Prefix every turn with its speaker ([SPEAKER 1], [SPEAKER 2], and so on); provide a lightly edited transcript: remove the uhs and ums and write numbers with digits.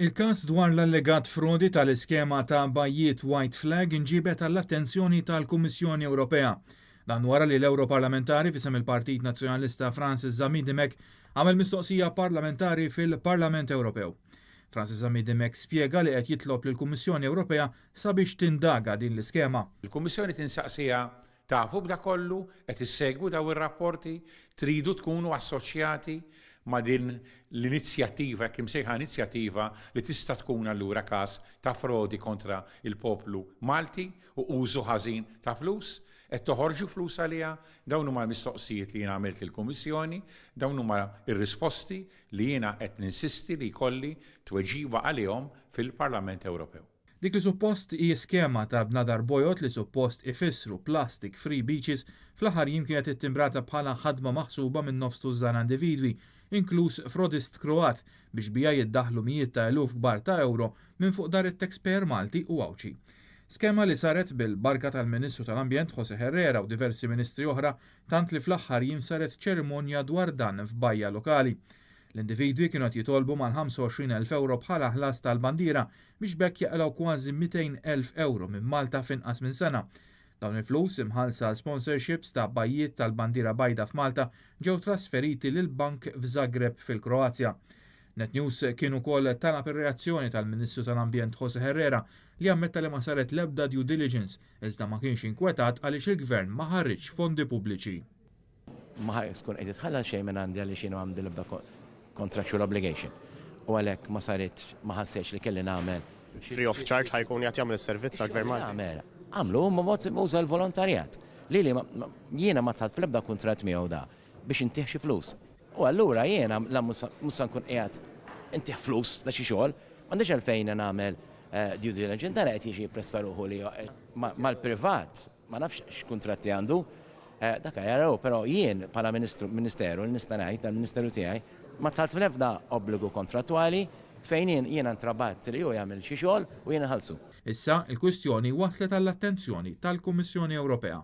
[SPEAKER 1] Il-każ dwar l-allegat frodi tal-iskema ta' bajjiet White Flag inġibet għall-attenzjoni tal-Kummissjoni Ewropea. Dan wara li l-Europarlamentari fisem il-Partit Nazzjonalista Francis Zamidimek għamel mistoqsija parlamentari fil-Parlament Ewropew. Francis Zamidimek spjega li qed jitlob lill-Kummissjoni Ewropea sabiex tindaga din l-iskema.
[SPEAKER 2] Il-Kummissjoni tinsaqsija tafu b'da kollu qed issegwu daw ir-rapporti, tridu tkunu assoċjati ma' din l-inizjattiva, kim sejħa inizjattiva li tista' tkun allura każ ta' frodi kontra il-poplu Malti u użu ħażin ta' flus, qed toħorġu flus għaliha, dawn huma l-mistoqsijiet li jiena għamilt il-Kummissjoni, dawn huma ir-risposti li jiena qed ninsisti li jkolli tweġiba għalihom fil-Parlament Ewropew.
[SPEAKER 1] Dik li suppost hi skema ta' bnadar bojot li suppost ifissru plastic free beaches fl-aħħar kienet ittimbrata bħala ħadma maħsuba minn nofs tużżan individwi, inkluż frodist Kroat biex bija jiddaħlu mijiet ta' eluf kbar ta' euro minn fuq dar it-taxpayer Malti u Awċi. Skema li saret bil-barka tal-Ministru tal-Ambjent Jose Herrera u diversi ministri oħra tant li fl-aħħar saret ċerimonja dwar dan f'bajja lokali. L-individwi kienu jitolbu mal-25,000 euro bħala ħlas tal-bandira biex bekk jaqlaw kważi 200,000 euro minn Malta f'inqas minn sena. Dawn il-flus imħalsa sponsorships ta' bajjiet tal-bandira bajda f'Malta ġew trasferiti lil bank f'Zagreb fil-Kroazja. NetNews kienu kol talab ir-reazzjoni tal-Ministru tal-Ambjent Jose Herrera li ammetta li ma saret l-ebda due diligence iżda ma kienx inkwetat għaliex il-Gvern ma ħarriġ fondi pubbliċi.
[SPEAKER 3] Ma tkun qed tħallal xejn minn għandi għaliex jiena għandi l-ebda contractual obligation. U għalhekk ma saritx ma ħassejx li kelli nagħmel.
[SPEAKER 4] Free of charge ħajkun jagħti jagħmel is-servizz għall-Gvern Malti.
[SPEAKER 3] Għamlu mod uża l-volontarjat. Lili jiena ma tħadd fl-ebda kuntratt miegħu da biex intih xi flus. U allura jiena la mhux nkun qiegħed intih flus da xi xogħol, m'għandix għalfejn nagħmel due diligence dan qed jiġi jippresta ruħu li mal-privat ma nafx x'kuntratti għandu. Dak jaraw, però jien bħala ministeru nista' ngħid tal-Ministeru tiegħi ma tħadd fl-ebda obbligu kontrattwali fejn jiena ntrabat li hu jagħmel xi xogħol u jiena ħalsu.
[SPEAKER 1] Issa il-kwistjoni waslet għall-attenzjoni tal-Kummissjoni Ewropea.